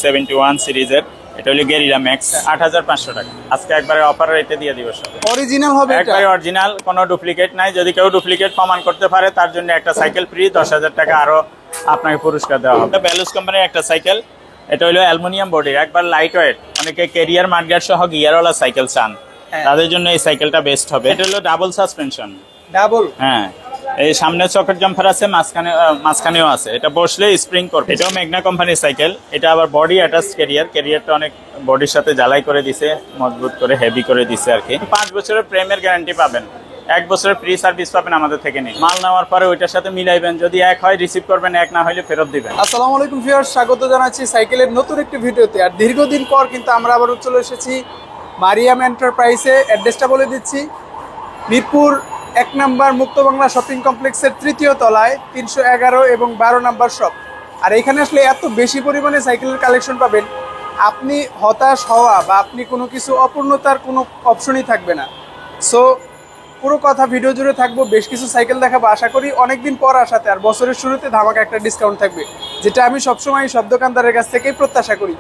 71 সিরিজের এটা হলো গেরিলা ম্যাক্স 8500 টাকা আজকে একবারে অফার রেটে দিয়ে দিব সব অরিজিনাল হবে এটা একবারে অরিজিনাল কোনো ডুপ্লিকেট নাই যদি কেউ ডুপ্লিকেট প্রমাণ করতে পারে তার জন্য একটা সাইকেল ফ্রি 10000 টাকা আরো আপনাকে পুরস্কার দেওয়া হবে ব্যালুস কোম্পানির একটা সাইকেল এটা হলো অ্যালুমিনিয়াম বডির একবার লাইট ওয়েট অনেকে ক্যারিয়ার মাডগার্ড সহ গিয়ারওয়ালা সাইকেল চান তাদের জন্য এই সাইকেলটা বেস্ট হবে এটা হলো ডাবল সাসপেনশন ডাবল হ্যাঁ এই সামনে চকের জাম্পার আছে মাঝখানেও আছে এটা বসলে স্প্রিং করবে এটাও মেঘনা কোম্পানির সাইকেল এটা আবার বডি অ্যাটাচ ক্যারিয়ারটা অনেক বডির সাথে ঝালাই করে দিছে মজবুত করে হেভি করে দিছে আর কি 5 বছরের প্রেমের গ্যারান্টি পাবেন 1 বছরের ফ্রি সার্ভিস পাবেন আমাদের থেকে নিয়ে মাল নেওয়ার পরে ওইটার সাথে মিলাইবেন যদি এক হয় রিসিভ করবেন এক না হলে ফেরত দিবেন আসসালামু আলাইকুম ভিউয়ার্স স্বাগত জানাচ্ছি সাইকেলের নতুন একটি ভিডিওতে আর দীর্ঘদিন পর কিন্তু আমরা আবার চলে এসেছি মারিয়াম এন্টারপ্রাইজে অ্যাড্রেসটা বলে দিচ্ছি মিরপুর 1 নম্বর মুক্ত বাংলা শপিং কমপ্লেক্সের তৃতীয় তলায় 311 এবং 12 নম্বর শপ আর এখানে আসলে এত বেশি পরিমাণে সাইকেলের কালেকশন পাবেন আপনি হতাশ হওয়া বা আপনি কোনো কিছু অপূর্ণতার কোনো অপশনই থাকবে না সো পুরো কথা ভিডিও জুড়ে থাকবো বেশ কিছু সাইকেল দেখাবো আশা করি অনেকদিন পর আসাতে আর বছরের শুরুতে ধামাকা একটা ডিসকাউন্ট থাকবে যেটা আমি সবসময় সব দোকানদারের কাছ থেকেই প্রত্যাশা করি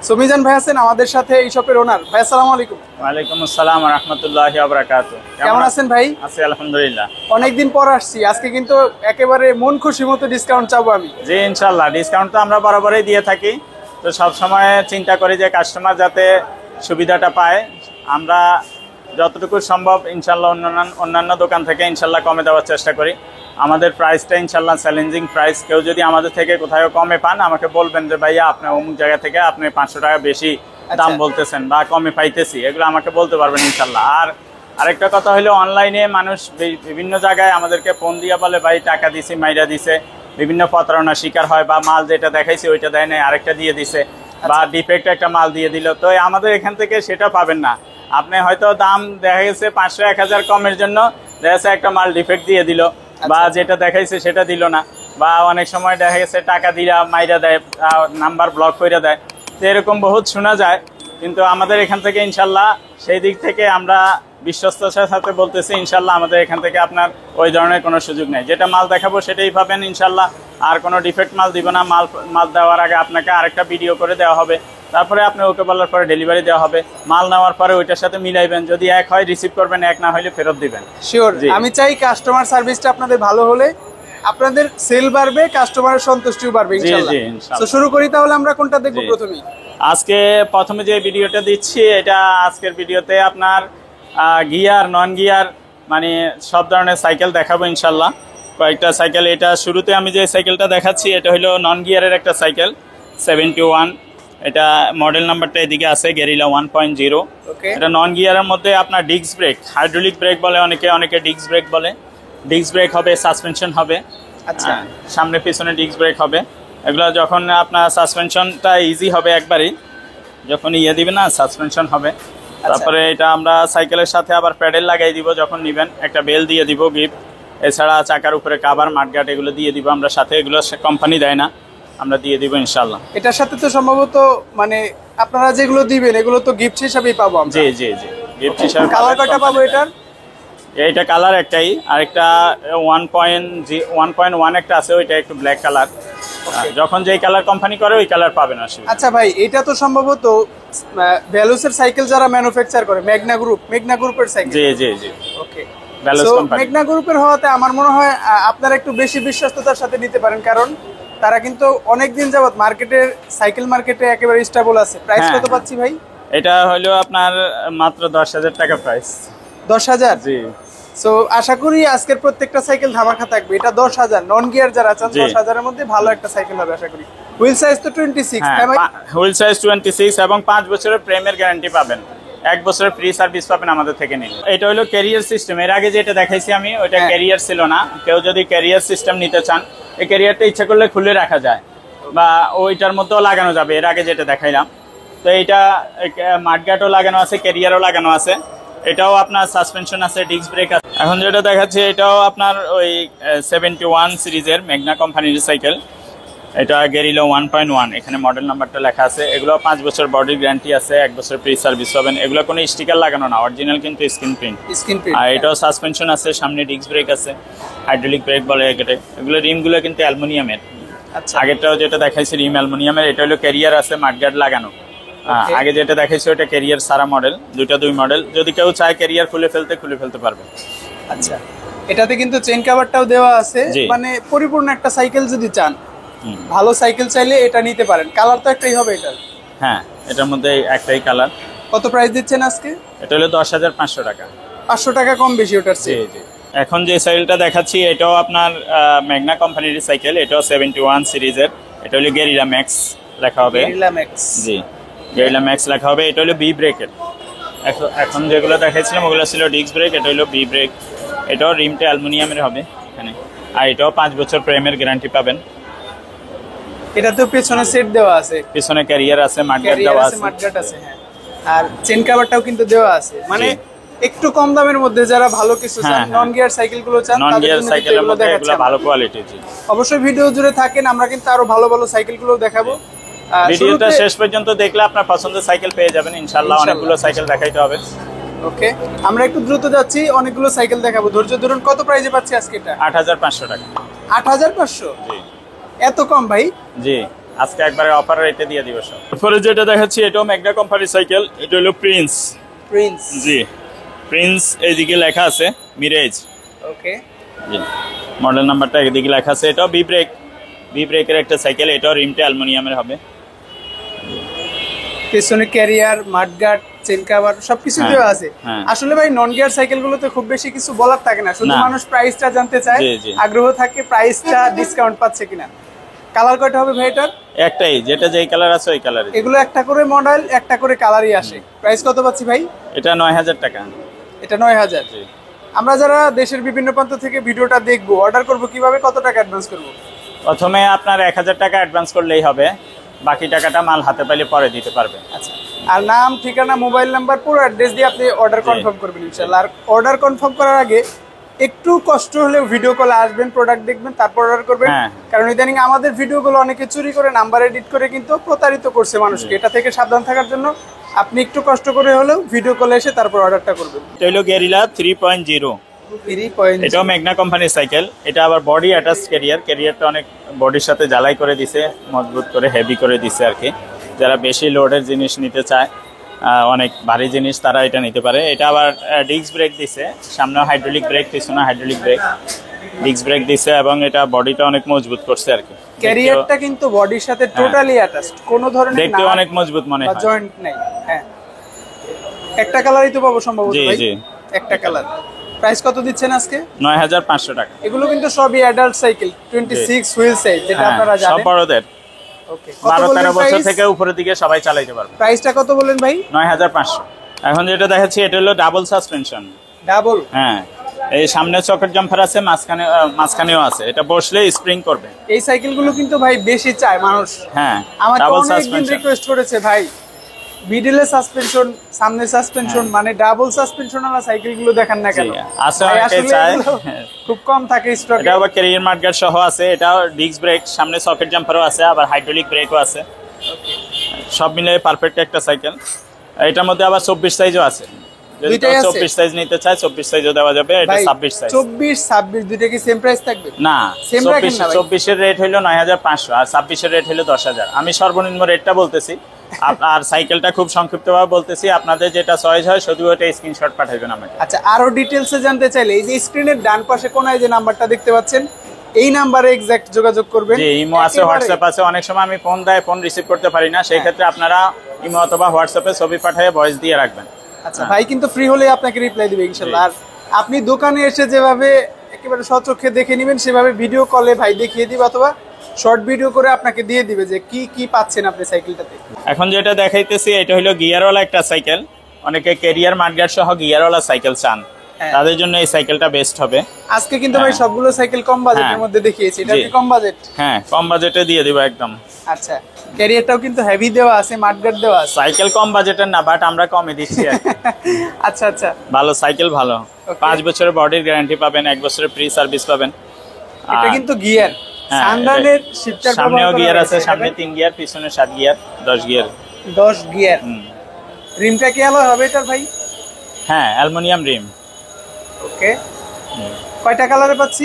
সুমিজান ভাই আছেন আমাদের সাথে এই শপের ওনার ভাই আসসালামু আলাইকুম ওয়ালাইকুম আসসালাম ওয়া রাহমাতুল্লাহি ওয়া বারাকাতুহু কেমন আছেন ভাই আছি আলহামদুলিল্লাহ অনেকদিন পর আসছি আজকে কিন্তু একেবারে মন খুশি মতো ডিসকাউন্ট চাবো আমি জি ইনশাআল্লাহ ডিসকাউন্ট তো আমরা বরাবরই দিয়ে থাকি তো সব সময় চিন্তা করি যে কাস্টমার যাতে সুবিধাটা পায় আমরা যতটুকু সম্ভব ইনশাআল্লাহ অন্যান্য দোকান থেকে ইনশাআল্লাহ কমে দেওয়ার চেষ্টা করি আমাদের প্রাইসটা ইনশাআল্লাহ চ্যালেঞ্জিং প্রাইস কেউ যদি আমাদের থেকে কোথাও কমে পান আমাকে বলবেন যে ভাইয়া আপনি অমুক জায়গা থেকে আপনি 500 টাকা বেশি দাম বলতেছেন বা কমে পাইতেছি এগুলো আমাকে বলতে পারবেন ইনশাআল্লাহ আর আরেকটা কথা হলো অনলাইনে মানুষ বিভিন্ন জায়গায় আমাদেরকে ফোন দিয়ে বলে ভাই টাকা দিছি মাইরা দিছে বিভিন্ন প্রতারণার শিকার হয় বা মাল যেটা দেখাইছি ওইটা দেয় না আরেকটা দিয়ে দিছে বা ডিফেক্ট একটা মাল দিয়ে দিল তো আমাদের এখান থেকে সেটা পাবেন না আপনি হয়তো দাম দেখা গেছে 500-1000 কমের জন্য দেখা যাচ্ছে একটা মাল ডিফেক্ট দিয়ে দিল বা যেটা দেখাইছে সেটা দিল না বা অনেক সময় দেখা গেছে টাকা দিলা মাইরা দেয় নাম্বার ব্লক করে দেয় তো এরকম বহুত শোনা যায় কিন্তু আমাদের এখান থেকে ইনশাল্লাহ সেই দিক থেকে আমরা বিশ্বস্ততার সাথে বলতেছি ইনশাল্লাহ আমাদের এখান থেকে আপনার ওই ধরনের কোনো সুযোগ নেই যেটা মাল দেখাবো সেটাই পাবেন ইনশাল্লাহ আর কোনো ডিফেক্ট মাল দিব না মাল দেওয়ার আগে আপনাকে আরেকটা ভিডিও করে দেওয়া হবে তারপরে আপনি ওকে বলার পরে ডেলিভারি দেওয়া হবে মাল নেওয়ার পরে ওইটার সাথে মিলাইবেন যদি এক হয় রিসিভ করবেন এক না হলে ফেরত দিবেন শিওর আমি চাই কাস্টমার সার্ভিসটা আপনাদের ভালো হলে আপনাদের সেল বাড়বে কাস্টমারের সন্তুষ্টিও বাড়বে ইনশাআল্লাহ তো শুরু করি তাহলে আমরা কোনটা দেখব প্রথমেই আজকে প্রথমে যে ভিডিওটা দিচ্ছি এটা আজকের ভিডিওতে আপনার গিয়ার নন গিয়ার মানে সব ধরনের সাইকেল দেখাবো ইনশাআল্লাহ কয়েকটা সাইকেল এটা শুরুতে আমি যে সাইকেলটা দেখাচ্ছি এটা হলো নন গিয়ারের একটা সাইকেল 71 এটা মডেল নাম্বারটা এদিকে আছে গেরিলা 1.0 এটা নন গিয়ারের মধ্যে আপনার ডিস্ক ব্রেক হাইড্রোলিক ব্রেক বলে অনেকে ডিস্ক ব্রেক বলে ডিস্ক ব্রেক হবে সাসপেনশন হবে আচ্ছা সামনে পিছনে ডিস্ক ব্রেক হবে এগুলো যখন আপনার সাসপেনশনটা ইজি হবে একবারই যখন দিবে না সাসপেনশন হবে তারপরে এটা আমরা সাইকেলের সাথে আবার প্যাডেল লাগাই দিব যখন নেবেন একটা বেল দিয়ে দিব গিফট এছাড়া চাকার উপরে কভার মাডগার্ড এগুলো দিয়ে দিব আমরা সাথে এগুলো কোম্পানি দেয় না আমরা দিয়ে দিব ইনশাআল্লাহ এটার সাথে তো সম্ভবত মানে আপনারা যেগুলো দিবেন এগুলো তো গিফট হিসেবেই পাবো আমরা জি গিফট হিসেবে কালার কয়টা পাবো এটার এইটা কালার একটাই আরেকটা 1.1 একটা আছে ওইটা একটু ব্ল্যাক কালার যখন যেই কালার কোম্পানি করে ওই কালার পাবেন আসলে আচ্ছা ভাই এটা তো সম্ভবত ভ্যালুসের সাইকেল যারা ম্যানুফ্যাকচার করে মেঘনা গ্রুপের সাইকেল জি ওকে ভ্যালুস কোম্পানি মেঘনা গ্রুপের হওয়াতে আমার মনে হয় আপনারা একটু বেশি বিশ্বস্ততার সাথে নিতে পারেন কারণ তারা কিন্তু অনেকদিন যাবত সাইকেল মার্কেটে একেবারে স্টেবল আছে প্রাইস কত পাচ্ছি ভাই এটা হলো আপনার মাত্র 10000 টাকা প্রাইস 10000 জি সো আশা করি আজকের প্রত্যেকটা সাইকেল ধামাকা থাকবে এটা 10000 নন গিয়ার যারা চান 10000 এর মধ্যে ভালো একটা সাইকেল হবে আশা করি হুইল সাইজ তো 26 হ্যাঁ ভাই হুইল সাইজ 26 এবং 5 বছরের প্রেমের গ্যারান্টি পাবেন 1 বছরের ফ্রি সার্ভিস পাবেন আমাদের থেকে নিলে এটা হলো ক্যারিয়ার সিস্টেম এর আগে যেটা দেখাইছি আমি ওইটা ক্যারিয়ার ছিল না কেউ যদি ক্যারিয়ার সিস্টেম নিতে চান এই ক্যারিয়ারটা ইচ্ছা করলে খুলে রাখা যায় বা ওইটার মধ্যেও লাগানো যাবে এর আগে যেটা দেখাইলাম তো এইটা মাডগার্ডও লাগানো আছে ক্যারিয়ারও লাগানো আছে এটাও আপনার সাসপেনশন আছে ডিস্ক ব্রেক আছে এখন যেটা দেখাচ্ছি এটাও আপনার ওই 71 সিরিজের মেঘনা কোম্পানির সাইকেল এটা গেরিলা 1.1 এখানে মডেল নাম্বারটা লেখা আছে এগুলো 5 বছর বডি গ্যারান্টি আছে 1 বছর ফ্রি সার্ভিস পাবেন এগুলো কোনো স্টিকার লাগানো না অরিজিনাল কিন্তু স্ক্রিন প্রিন্ট আর এটাও সাসপেনশন আছে সামনে ডিস্ক ব্রেক আছে হাইড্রোলিক ব্রেক বলে এগুলো রিমগুলো কিন্তু অ্যালুমিনিয়ামের আচ্ছা। আগেরটাও যেটা দেখাইছি রিম অ্যালুমিনিয়ামের, এটা হলো ক্যারিয়ার আছে মাডগার্ড লাগানো। আগে যেটা দেখাইছি ওটা ক্যারিয়ার সারা মডেল, দুই মডেল। যদি কেউ চায় ক্যারিয়ার খুলে ফেলতে পারবে। আচ্ছা, এটাতে কিন্তু চেন কভারটাও দেওয়া আছে, মানে পরিপূর্ণ একটা সাইকেল যদি চান, ভালো সাইকেল চাইলে এটা নিতে পারেন। কালার তো একটাই হবে এটার? হ্যাঁ, এটার মধ্যে একটাই কালার। কত প্রাইস দিচ্ছেন আজকে? এটা হলো 10,500 টাকা। 500 টাকা কম বেশি ওটার চেয়ে। জি। এখন যে সাইকেলটা দেখাচ্ছি এটাও আপনার ম্যাগনা কোম্পানির সাইকেল, এটাও 71 সিরিজের। এটা হলো গেরিলা ম্যাক্স লেখা হবে। গেরিলা ম্যাক্স, জি, গেরিলা ম্যাক্স লেখা হবে। এটা হলো বি ব্রেকের। এখন যেগুলো দেখাইছিলাম ওগুলো ছিল ডিস্ক ব্রেক, এটা হলো বি ব্রেক। এটাও রিমটা অ্যালুমিনিয়ামের হবে এখানে, আর এটাও 5 বছর প্রেমের গ্যারান্টি পাবেন। এটাতে পেছনে সেট দেওয়া আছে, পিছনে ক্যারিয়ার আছে, মাডগার্ড দেওয়া আছে। মাডগার্ড আছে, হ্যাঁ। আর চেন কভারটাও কিন্তু দেওয়া আছে, মানে একটু কম দামের মধ্যে যারা ভালো কিছু চান, নন গিয়ার সাইকেল গুলো চান, নন গিয়ার সাইকেলের মধ্যে এগুলো ভালো কোয়ালিটির। জি, অবশ্যই ভিডিও জুড়ে থাকেন, আমরা কিন্তু আরো ভালো ভালো সাইকেল গুলো দেখাবো। ভিডিওটা শেষ পর্যন্ত দেখলে আপনার পছন্দের সাইকেল পেয়ে যাবেন ইনশাআল্লাহ। অনেকগুলো সাইকেল দেখাইতে হবে। ওকে, আমরা একটু দ্রুত যাচ্ছি, অনেকগুলো সাইকেল দেখাবো। ধৈর্য ধরুন। কত প্রাইসে পাচ্ছি আজকে এটা? 8,500 টাকা। 8,500? জি। এত কম ভাই? জি, আজকে একবারে অফার রেটে দিয়ে দিব সব। তারপরে যেটা দেখাচ্ছি এটাও ম্যাগনা কোম্পানির সাইকেল, এটা হলো প্রিন্স। জি, প্রিন্স এইদিকে লেখা আছে মিরেজ। ওকে, জি, মডেল নাম্বারটা এদিকে লেখা আছে। এটাও বি ব্রেকের একটা সাইকেল, এটাও রিমটা অ্যালুমিনিয়ামের হবে। পেছনে ক্যারিয়ার, মাডগার্ড, চেন কভার সবকিছু দেওয়া আছে। আসলে ভাই নন গিয়ার সাইকেল গুলোতে খুব বেশি কিছু বলার থাকে না, শুধু মানুষ প্রাইসটা জানতে চায়, আগ্রহ থাকে প্রাইসটা ডিসকাউন্ট পাচ্ছে কিনা। কালার কয়টা হবে ভাই এটার? একটাই, যেটা যেই কালার আছে ওই কালারই। এগুলো একটা করে মডেল, একটা করে কালারই আসে। প্রাইস কত পাচ্ছি ভাই? এটা 9,000 টাকা। এটা 9,000। আমরা যারা দেশের বিভিন্ন প্রান্ত থেকে ভিডিওটা দেখবো, অর্ডার করব কিভাবে, কত টাকা অ্যাডভান্স করব? প্রথমে আপনার 1,000 টাকা অ্যাডভান্স করলেই হবে, বাকি টাকাটা মাল হাতে পাইলে পরে দিতে পারবে। আচ্ছা, আর নাম, ঠিকানা, মোবাইল নাম্বার, পুরো অ্যাড্রেস দিয়ে আপনি অর্ডার কনফার্ম করবেন ইনশাআল্লাহ। আর অর্ডার কনফার্ম করার আগে একটু কষ্ট হলেও ভিডিও কলে আসবেন, প্রোডাক্ট দেখবেন, তারপর অর্ডার করবেন। কারণ ইদানিং আমাদের ভিডিওগুলো অনেকে চুরি করে নাম্বার এডিট করে কিন্তু প্রতারিত করছে মানুষকে। এটা থেকে সাবধান থাকার জন্য আপনি একটু কষ্ট করে হলেও ভিডিও কলে এসে তারপর অর্ডারটা করবেন। এটা হলো গেরিলা 3.0। এটাও ম্যাগনা কোম্পানির সাইকেল। এটা আবার বডি অ্যাটাচ ক্যারিয়ারটা অনেক বডির সাথে জ্বালাই করে দিছে, মজবুত করে হেভি করে দিছে আর কি। যারা বেশি লোডের জিনিস নিতে চায়, অনেক ভারী জিনিস, তারা এটা নিতে পারে। এটা আবার ডিস্ক ব্রেক দিছে, সামনে হাইড্রোলিক ব্রেক, পিছনে হাইড্রোলিক ব্রেক, ডিস্ক ব্রেক দিছে, এবং এটা বডিটা অনেক মজবুত করছে আর কি। ক্যারিয়ারটা কিন্তু বডির সাথে টোটালি অ্যাটাচড, কোনো ধরনের দেখতে অনেক মজবুত মনে হয়, জয়েন্ট নাই। হ্যাঁ, একটা কালারই তো পাবো সম্ভবত ভাই? জি, একটা কালার। প্রাইস কত দিচ্ছেন আজকে? 9,500 টাকা। এগুলো কিন্তু সবই অ্যাডাল্ট সাইকেল, 26 হুইল সাইজ, যেটা আপনারা জানেন। সব বড়দের। ওকে, 12-13 বছর থেকে উপরের দিকে সবাই চালাতে পারবে। প্রাইসটা কত বলেন ভাই? 9,500। এখন যেটা দেখাচ্ছি এটা হলো ডাবল সাসপেনশন। ডাবল? হ্যাঁ, এই সামনে সকেট জাম্পার আছে, মাঝখানেও আছে। এটা বসলে স্প্রিং করবে। এই সাইকেলগুলো কিন্তু ভাই বেশি চায় মানুষ। হ্যাঁ, আমাকে অনেকদিন রিকোয়েস্ট করেছে ভাই, মিডলে সাসপেনশন, সামনে সাসপেনশন, মানে ডাবল সাসপেনশন ওয়ালা সাইকেলগুলো দেখান না কেন? আসলে চাই, খুব কম থাকে স্টকে। এটা আবার ক্যারিয়ার মাডগার্ড সহ আছে। এটাও ডিস্ক ব্রেক, সামনে সকেট জাম্পারও আছে, আবার হাইড্রোলিক ব্রেকও আছে। সব মিলে পারফেক্ট একটা সাইকেল। এটার মধ্যে আবার 24 সাইজও আছে। যদি 24 সাইজ নিতে চায় 24 সাইজও দেওয়া যাবে। এটা 26 সাইজ। 24-26 দুইটা কি সেম প্রাইস থাকবে? না, 24 এর রেট হলো 9,500 আর 26 এর রেট হলো 10,000। আমি সর্বনিম্ন রেটটা বলতেছি, আর সাইকেলটা খুব সংক্ষিপ্তভাবে বলতেছি। আপনাদের যেটা চয়েস হয় শুধু ওটা স্ক্রিনশট পাঠাবেন আমাকে। আচ্ছা, আরো ডিটেইলসে জানতে চাইলে এই যে স্ক্রিনের ডান পাশে কোনায় যে নাম্বারটা দেখতে পাচ্ছেন, এই নাম্বারে এক্সাক্ট যোগাযোগ করবেন। জি, ইমো আছে, হোয়াটসঅ্যাপ আছে। অনেক সময় আমি ফোন রিসিভ করতে পারি না, সেই ক্ষেত্রে আপনারা ইমো অথবা হোয়াটসঅ্যাপে ছবি পাঠিয়ে ভয়েস দিয়ে রাখবেন। আচ্ছা, ভাই কিন্তু ফ্রি হলে আপনাকে রিপ্লাই দিবে ইনশাআল্লাহ। আর আপনি দোকানে এসে যেভাবে একেবারে সচক্ষে দেখে নেবেন, সেভাবে ভিডিও কলে ভাই দেখিয়ে দিবে, অথবা শর্ট ভিডিও করে আপনাকে দিয়ে দিবে যে কি কি পাচ্ছেন আপনি সাইকেলটাতে। এখন যেটা দেখাইতেছি এটা হলো গিয়ারওয়ালা একটা সাইকেল। অনেকে ক্যারিয়ার মাডগার্ড সহ গিয়ারওয়ালা সাইকেল চান, তাদের জন্য এই সাইকেলটা বেস্ট হবে। আজকে কিন্তু ভাই সবগুলো সাইকেল কম বাজেটের মধ্যে দেখিয়েছি। এটা কি কম বাজেট? হ্যাঁ, কম বাজেটে দিয়ে দিব একদম। আচ্ছা, ক্যারিয়ারটাও কিন্তু হেভি দেওয়া আছে, মাডগার্ড দেওয়া আছে। সাইকেল কম বাজেটের না, বাট আমরা কমে দিচ্ছি। আচ্ছা আচ্ছা, ভালো সাইকেল, ভালো। 5 বছরের বডির গ্যারান্টি পাবেন, 1 বছরের ফ্রি সার্ভিস পাবেন। এটা কিন্তু গিয়ার, সানরানের শিফটার, সামনেও গিয়ার আছে, সামনে 3 গিয়ার, পিছনে 7 গিয়ার, 10 গিয়ার। 10 গিয়ার। রিমটা কি আলো হবে এটার ভাই? হ্যাঁ, অ্যালুমিনিয়াম রিম। ওকে, কয়টা কালারে পাচ্ছি?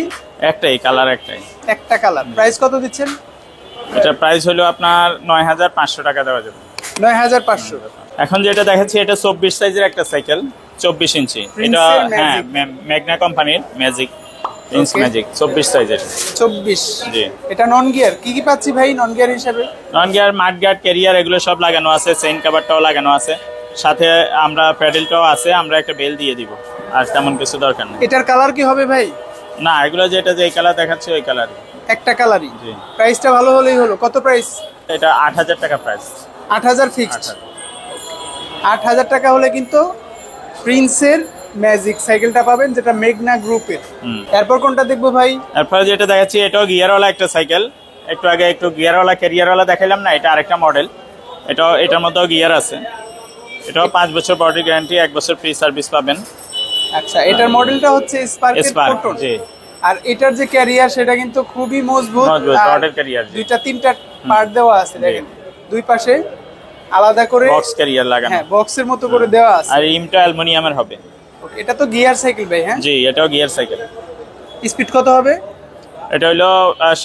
একটাই কালার, একটা কালার। প্রাইস কত দিচ্ছেন? এটা প্রাইস হলো আপনার 9500 টাকা দেওয়া যাবে। 9500। এখন যেটা দেখাচ্ছি এটা 24 সাইজের একটা সাইকেল, 24 ইঞ্চি। এটা হ্যাঁ ম্যাগনা কোম্পানির ম্যাজিক প্রিন্স ম্যাজিক 24 সাইজের। 24 জি। এটা নন গিয়ার কি কি পাচ্ছি ভাই নন গিয়ার হিসাবে? নন গিয়ার মাড গার্ড ক্যারিয়ার এগুলো সব লাগানো আছে, চেইন কভারটাও লাগানো আছে, সাথে আমরা প্যাডেলটাও আছে, আমরা একটা বেল দিয়ে দিব, আর তেমন কিছু দরকার নেই। এটার কালার কি হবে ভাই? না, এগুলো যেটা যে কালার দেখাচ্ছে ওই কালার, একটা কালারই। জি। প্রাইসটা ভালো হলেই হলো। কত প্রাইস? এটা 8000 টাকা প্রাইস। 8000 ফিক্সড। 8000 টাকা হলে কিন্তু প্রিন্সের ম্যাজিক সাইকেলটা পাবেন, যেটা মেঘনা গ্রুপের। এরপর কোনটা দেখবো ভাই? এরপর যেটা দেখাচ্ছি এটাও গিয়ারওয়ালা একটা সাইকেল। একটু আগে একটু গিয়ারওয়ালা ক্যারিয়ারওয়ালা দেখাইলাম না, এটা আরেকটা মডেল। এটার মধ্যেও গিয়ার আছে। এটাও 5 বছর বডি গ্যারান্টি, 1 বছর ফ্রি সার্ভিস পাবেন। আচ্ছা, এটার মডেলটা হচ্ছে স্পার্কের ফোটন। জি। আর এটার যে ক্যারিয়ার সেটা কিন্তু খুবই মজবুত, রডের ক্যারিয়ার, দুইটা তিনটা পার্ট দেওয়া আছে দেখেন, দুই পাশে আলাদা করে বক্স ক্যারিয়ার লাগানো। হ্যাঁ, বক্সের মতো করে দেওয়া আছে। আর রিমটা অ্যালুমিনিয়ামের হবে। এটা তো গিয়ার সাইকেল ভাই? হ্যাঁ জি, এটাও গিয়ার সাইকেল। স্পিড কত হবে? এটা হলো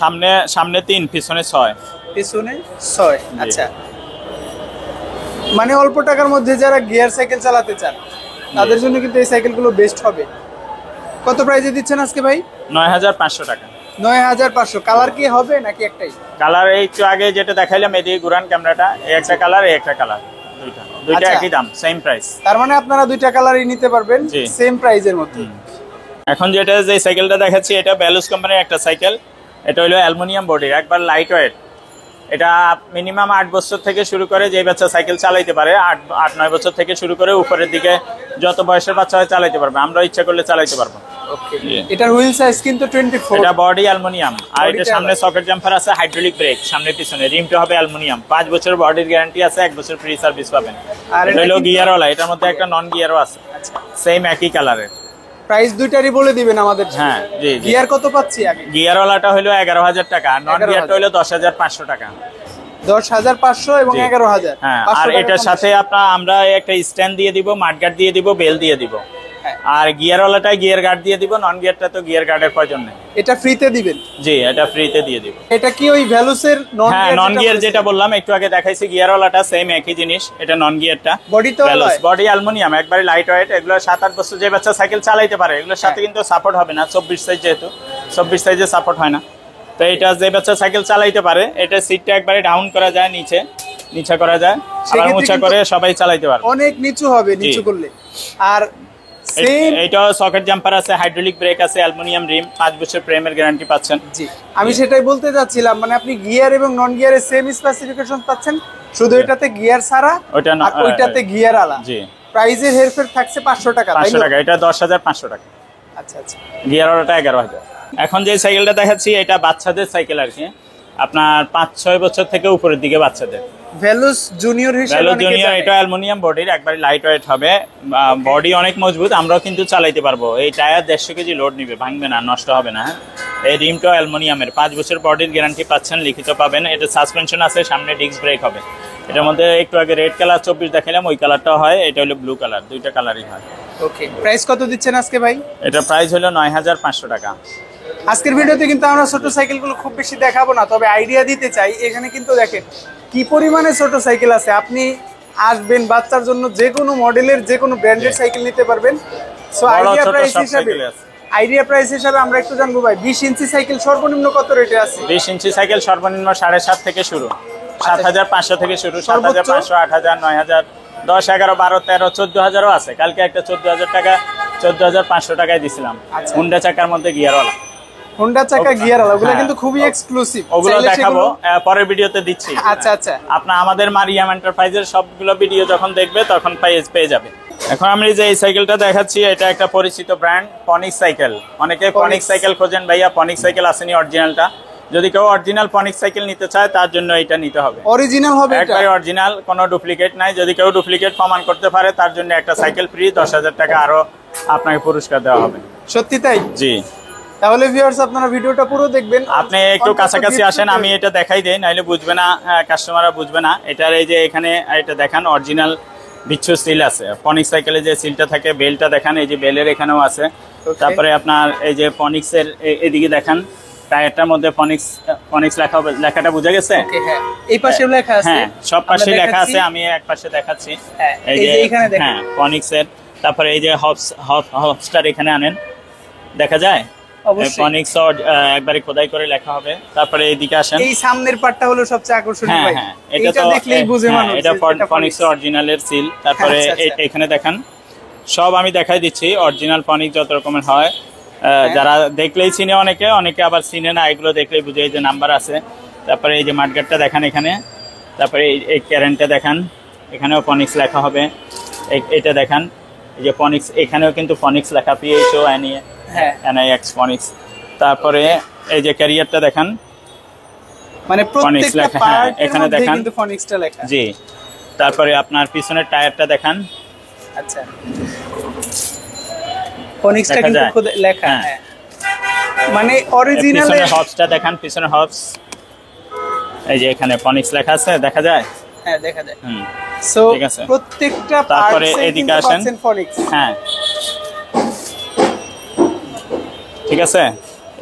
সামনে 3, পিছনে 6। পিছনে 6। আচ্ছা, মানে অল্প টাকার মধ্যে যারা গিয়ার সাইকেল চালাতে চান তাদের জন্য কিন্তু এই সাইকেলগুলো বেস্ট হবে। কত প্রাইসে দিচ্ছেন আজকে ভাই? 9500 টাকা। 9500। কালার কি হবে নাকি একটাই কালার? এই একটু আগে যেটা দেখাইলাম এদিকে ঘুরান ক্যামেরাটা, এই একটা কালার, এই একটা কালার, দুইটা একই দাম, সেম প্রাইস। তার মানে আপনারা দুইটা কালারই নিতে পারবেন সেম প্রাইজের মধ্যে। এখন যেটা যে সাইকেলটা দেখাচ্ছি এটা ব্যালুস কোম্পানির একটা সাইকেল। এটা হলো অ্যালুমিনিয়াম বডির, একবার লাইট ওয়েট। এটা মিনিমাম 8 বছর থেকে শুরু করে যে বাচ্চা সাইকেল চালাইতে পারে, 8-9 বছর থেকে শুরু করে উপরের দিকে যত বয়সের বাচ্চা হয় চালাইতে পারবে, আমরা ইচ্ছা করলে চালাইতে পারবো। ওকে, এটার হুইল সাইজ কিন্তু 24। এটা বডি অ্যালুমিনিয়াম, আর এটা সামনে সকেট জাম্পার আছে, হাইড্রোলিক ব্রেক সামনে পিছনে, রিমটা হবে অ্যালুমিনিয়াম, 5 বছর বডির গ্যারান্টি আছে, 1 বছর ফ্রি সার্ভিস পাবেন। আর এটা হলো গিয়ারওয়ালা, এটার মধ্যে একটা নন গিয়ারও আছে। আচ্ছা, সেম একই কালারের। প্রাইস দুইটারই বলে দিবেন আমাদের। হ্যাঁ জি। গিয়ার কত পাচ্ছি আগে? গিয়ারওয়ালাটা হলো 11000 টাকা, নন গিয়ারটা হলো 10500 টাকা। 10500 এবং 11000। হ্যাঁ, আর এটার সাথে আমরা একটা স্ট্যান্ড দিয়ে দিব, মাডগার্ড দিয়ে দিব, বেল দিয়ে দিব। আর গিয়ারওয়ালাটায় গিয়ার গার্ড দিয়ে দিব, নন গিয়ারটা তো গিয়ার গার্ডের প্রয়োজন নেই। এটা ফ্রিতে দিবেন? জি, এটা ফ্রিতে দিয়ে দিব। এটা কি ওই ভ্যালুসের নন গিয়ার? হ্যাঁ, নন গিয়ার যেটা বললাম একটু আগে দেখাইছি, গিয়ারওয়ালাটা সেম একই জিনিস, এটা নন গিয়ারটা। বডি তো বডি অ্যালুমিনিয়াম, একবারে লাইট ওয়েট। এগুলো 7-8 বছর যে বাচ্চা সাইকেল চালাইতে পারে, এগুলোর সাথে কিন্তু সাপোর্ট হবে না, 24 সাইজ যেহেতু, 24 সাইজে সাপোর্ট হয় না। তো এটা যে বাচ্চা সাইকেল চালাইতে পারে, এটা সিটটা একবারে ডাউন করা যায়, নিচে করা যায়, আবার উঁচা করে সবাই চালাইতে পারে। অনেক নিচু হবে নিচু করলে। আর এটা সকেট জাম্পার আছে, হাইড্রোলিক ব্রেক আছে, অ্যালুমিনিয়াম রিম, 5 বছর প্রেমের গ্যারান্টি পাচ্ছেন। জি, আমি সেটাই বলতে যাচ্ছিলাম, মানে আপনি গিয়ার এবং নন গিয়ারের সেম স্পেসিফিকেশন পাচ্ছেন, শুধু এটাতে গিয়ার ছাড়া আর ওইটাতে গিয়ার আলা। জি। প্রাইসের হেরফের থাকছে 500 টাকা। 500 টাকা, এটা 10500 টাকা। আচ্ছা আচ্ছা, গিয়ারওয়ালাটা 11000। এখন যে সাইকেলটা দেখাচ্ছি এটা বাচ্চাদের সাইকেল আর কি, আপনার 5-6 বছর থেকে উপরের দিকে বাচ্চাদের। ভ্যালুস জুনিয়র হিসেবে, ভ্যালুস জুনিয়র, এটা অ্যালুমিনিয়াম বডির, একবারে লাইট ওয়েট হবে, বডি অনেক মজবুত, আমরাও কিন্তু চালাইতে পারবো। এই টায়ার 150 কেজি লোড নিবে, ভাঙবে না, নষ্ট হবে না। এই রিমটাও অ্যালুমিনিয়ামের, 5 বছর বডির গ্যারান্টি পাচ্ছেন, লিখিত পাবেন। এটা সাসপেনশন আছে, সামনে ডিস্ক ব্রেক হবে। এটার মধ্যে একটু আগে রেড কালার 24 দেখালাম, ওই কালারটাও হয়, এটা হলো ব্লু কালার, দুইটা কালারই হয়। ওকে, প্রাইস কত দিচ্ছেন আজকে ভাই? এটা প্রাইস হলো 9500 টাকা। আজকের ভিডিওতে কিন্তু আমরা ছোট সাইকেলগুলো খুব বেশি দেখাবো না, তবে আইডিয়া দিতে চাই। এখানে কিন্তু দেখেন কি পরিমাণে ছোট সাইকেল আছে। আপনি আসবেন, বাচ্চার জন্য যে কোনো মডেলের যে কোনো ব্র্যান্ডের সাইকেল নিতে পারবেন। সো আইডিয়া প্রাইস হিসাবে আমরা একটু জানবো ভাই, 20 ইঞ্চি সাইকেল সর্বনিম্ন কত রেটে আছে? 20 ইঞ্চি সাইকেল সর্বনিম্ন 7.5 থেকে শুরু, 7500 থেকে শুরু, 7500, 8000, 9000, 10, 11, 12, 13, 14000ও আছে। কালকে একটা 14000 টাকা, 14500 টাকায় দিছিলাম, হুন্ডা চাকার মধ্যে গিয়ারওয়ালা। হোন্ডা চাকা গিয়ারওয়ালা, ওগুলো কিন্তু খুবই এক্সক্লুসিভ, ওগুলো দেখাবো পরের ভিডিওতে দিচ্ছি। আচ্ছা আচ্ছা, আপনার আমাদের মারিয়াম এন্টারপ্রাইজের সবগুলো ভিডিও যখন দেখবে তখন পেয়ে যাবে। এখন আমি যে এই সাইকেলটা দেখাচ্ছি এটা একটা পরিচিত ব্র্যান্ড, পনিক্স সাইকেল। অনেকে পনিক্স সাইকেল খোঁজেন, ভাইয়া পনিক্স সাইকেল আসেনি অরিজিনালটা। যদি কেউ অরিজিনাল পনিক্স সাইকেল নিতে চায় তার জন্য এটা নিতে হবে, অরিজিনাল হবে, একবারে অরিজিনাল, কোনো ডুপ্লিকেট নাই। যদি কেউ ডুপ্লিকেট প্রমাণ করতে পারে তার জন্য একটা সাইকেল ফ্রি, 10000 টাকা আরো আপনাকে পুরস্কার দেওয়া হবে। সত্যি তাই? জি। তাহলে ভিউয়ার্স আপনারা ভিডিওটা পুরো দেখবেন। আপনি একটু কাছাকাছি আসেন, আমি এটা দেখাই দেই, নাইলে বুঝবে না, কাস্টমাররা বুঝবে না। এটার এই যে এখানে এটা দেখান, অরিজিনাল বিচ্ছু সিল আছে। পনিক্স সাইকেলে যে সিলটা থাকে, বেলটা দেখান, এই যে বেলের এখানেও আছে। তারপরে আপনার এই যে পনিক্সের এদিকে দেখান, টায়ারটার মধ্যে ফনিক্স লেখাটা বুঝা গেছে? ওকে, হ্যাঁ এই পাশেও লেখা আছে। হ্যাঁ, সব আমরা পাশে লেখা দেখাচ্ছি। আছে, আমি এক পাশে দেখাচ্ছি। হ্যাঁ, এই এই যে যে এখানে দেখেন। হ্যাঁ, ফনিক্সের। তারপরে এই যে হবস্টার এখানে আনেন, দেখা যায় অবশ্যই। ফনিক্স একবারে খোদাই করে লেখা হবে। তারপরে এইদিকে আসেন। এই সামনের পার্টটা হলো সবচেয়ে আকর্ষণীয় হ্যাঁ ভাই। হ্যাঁ, এটা দেখলেই বুঝে মানুষ এটা যে এটা ফনিক্স অরিজিনালের সিল। তারপরে আচ্ছা, আচ্ছা। এখানে দেখেন, সব আমি দেখাই দিচ্ছি অরিজিনাল ফনিক্স যত রকমের হয়। যারা দেখলেই চিনে, অনেকে আবার চিনে না, এগুলো দেখলেই বুঝে এই যে নাম্বার আছে। তারপরে এই যে মাঠগাটটা দেখান এখানে। তারপরে এই ক্যারেন্টটা দেখান, এখানেও ফনিক্স লেখা হবে। এটা দেখান, এই যে ফনিক্স, এখানেও কিন্তু ফনিক্স লেখা, PHO হ্যাঁ। NIX ফনিক্স। তারপরে এই যে ক্যারিয়ারটা দেখান, মানে প্রত্যেকটা লেখা, হ্যাঁ, পার্টের এখানে মধ্যে দেখান। কিন্তু ফনিক্সটা লেখা। জি। তারপরে আপনার পিছনের টায়ারটা দেখান। আচ্ছা, ফনিক্সটা দেখা কিন্তু যায়? লেখা, হ্যাঁ। হ্যাঁ। মানে অরিজিনাল পিছনের হবসটা দেখান, পিছনের হবস, এই যে এখানে ফনিক্স লেখা আছে, দেখা যায়? হ্যাঁ, দেখা যায়। হুম, সো ঠিক আছে। প্রত্যেকটা তারপরে পার্টসে এদিকে কিন্তু আসেন। পাচ্ছেন ফনিক্স। হ্যাঁ, ঠিক আছে,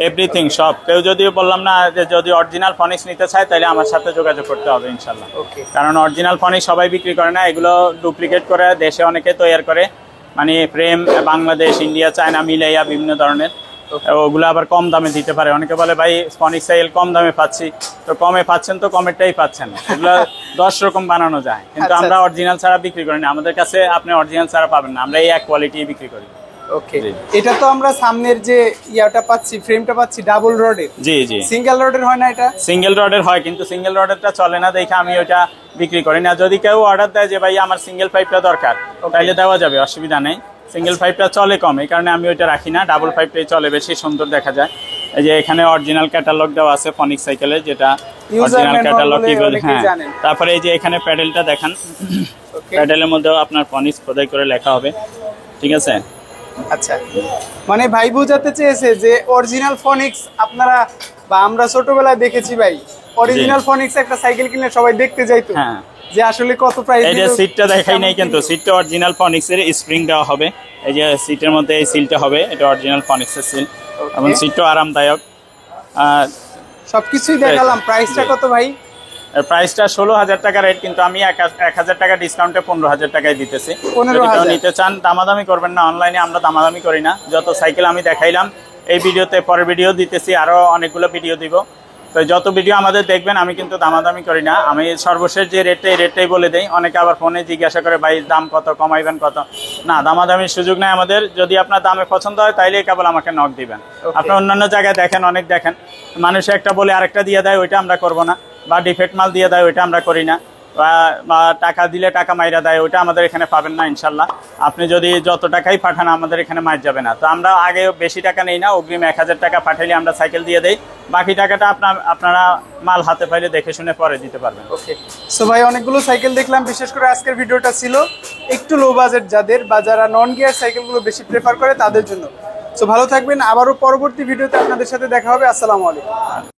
এভরিথিং সব। কেউ যদি বললাম না যে যদি অরিজিনাল ফনিক্স নিতে চায় তাহলে আমার সাথে যোগাযোগ করতে হবে ইনশাল্লাহ। ওকে। কারণ অরিজিনাল ফনিক্স সবাই বিক্রি করে না, এগুলো ডুপ্লিকেট করে দেশে অনেকে তৈরি করে, মানে ফ্রেম বাংলাদেশ, ইন্ডিয়া, চায়না মিলাইয়া বিভিন্ন ধরনের। ওগুলো আবার কম দামে দিতে পারে। অনেকে বলে ভাই ফনিক্স সাইকেল কম দামে পাচ্ছি, তো কমে পাচ্ছেন তো কমেরটাই পাচ্ছেন। এগুলো 10 রকম বানানো যায়, কিন্তু আচ্ছা, আমরা আচ্ছা। অরিজিনাল ছাড়া বিক্রি করি না। আমাদের কাছে আপনি অরিজিনাল ছাড়া পাবেন না, আমরা এই এক কোয়ালিটি বিক্রি করি। ওকে, জি। এটা তো আমরা সামনের যে ইয়াটা পাচ্ছি, ফ্রেমটা পাচ্ছি ডাবল রডের। জি জি, সিঙ্গেল রডের হয় না এটা? সিঙ্গেল রডের হয়, কিন্তু সিঙ্গেল রডেরটা চলে না দেখে আমি ওটা বিক্রি করি না। যদি কেউ অর্ডার দেয় যে ভাই আমার সিঙ্গেল পাইপটা দরকার, তাইলে দেওয়া যাবে, অসুবিধা নেই। সিঙ্গেল পাইপটা চলে কম, এই কারণে আমি ওইটা রাখি না। ডাবল পাইপটাই চলে, বেশি সুন্দর দেখা যায়। এই যে এখানে অরিজিনাল ক্যাটালগ দেওয়া আছে ফনিক্স সাইকেলের, যেটা অরিজিনাল manual ক্যাটালগ বলে কি বলে। অনেকেই হ্যাঁ, জানেন। তারপরে এই যে এখানে প্যাডেলটা দেখান, ওকে, প্যাডেলের মধ্যেও আপনার ফনিক্স খোদাই করে লেখা হবে, ঠিক আছে। আচ্ছা। মানে ভাই বোঝাতে চেয়েছে যে অরিজিনাল ফনিক্স আপনারা বা আমরা ছোটবেলায় দেখেছি ভাই, অরিজিনাল ফনিক্স একটা সাইকেল কিনলে সবাই দেখতে যাইতো হ্যাঁ, যে আসলে কত প্রাইস। এই যে সিটটা দেখাই নাই, কিন্তু সিটটা অরিজিনাল ফনিক্সের স্প্রিং দেওয়া হবে। এই যে সিটের মধ্যে এই সিলটা হবে, এটা অরিজিনাল ফনিক্সের সিল, এবং সিটটাও আরামদায়ক। সবকিছুই দেখালাম। প্রাইসটা কত ভাই? প্রাইসটা 16,000 টাকা রেট, কিন্তু আমি 1,000 টাকা ডিসকাউন্টে 15,000 টাকায় দিতেছি। 15,000 যদি কেউ নিতে চান দামাদামি করবেন না, অনলাইনে আমরা দামাদামি করি না। যত সাইকেল আমি দেখাইলাম এই ভিডিওতে, পরের ভিডিও দিতেছি, আরো অনেকগুলো ভিডিও দিব। তো যত ভিডিও আমাদের দেখবেন আমি কিন্তু দামাদামি করি না, আমি সর্বশেষ যে রেটটা এই রেটটাই বলে দেই। অনেকে আবার ফোনে জিজ্ঞাসা করে ভাই দাম কত, কমাইবেন কত। না, দামাদামির সুযোগ নেই আমাদের। যদি আপনার দামে পছন্দ হয় তাইলে কেবল আমাকে নক দিবেন। আপনি অন্যান্য জায়গায় দেখেন, অনেক দেখেন মানুষ একটা বলে আরেকটা দিয়ে দেয়, ওইটা আমরা করব না। বা ডিফেক্ট মাল দিয়ে দেয়, ওইটা আমরা করি না। বা টাকা দিলে টাকা মাইরা দেয়, ওইটা আমাদের এখানে পাবেন না ইনশাল্লাহ। আপনি যদি যত টাকাই পাঠান আমাদের এখানে মাইর যাবে না। তো আমরা আগে বেশি টাকা নেই না, অগ্রিম 1,000 টাকা পাঠাইলে আমরা সাইকেল দিয়ে দেই। বাকি টাকাটা আপনারা মাল হাতে পাইলে দেখে শুনে পরে দিতে পারবেন। ওকে, সো ভাই অনেকগুলো সাইকেল দেখলাম। বিশেষ করে আজকের ভিডিওটা ছিল একটু লো বাজেট যাদের, বা যারা নন গিয়ার সাইকেলগুলো বেশি প্রেফার করে তাদের জন্য। সো ভালো থাকবেন, আবারও পরবর্তী ভিডিওতে আপনাদের সাথে দেখা হবে। আসসালামু আলাইকুম।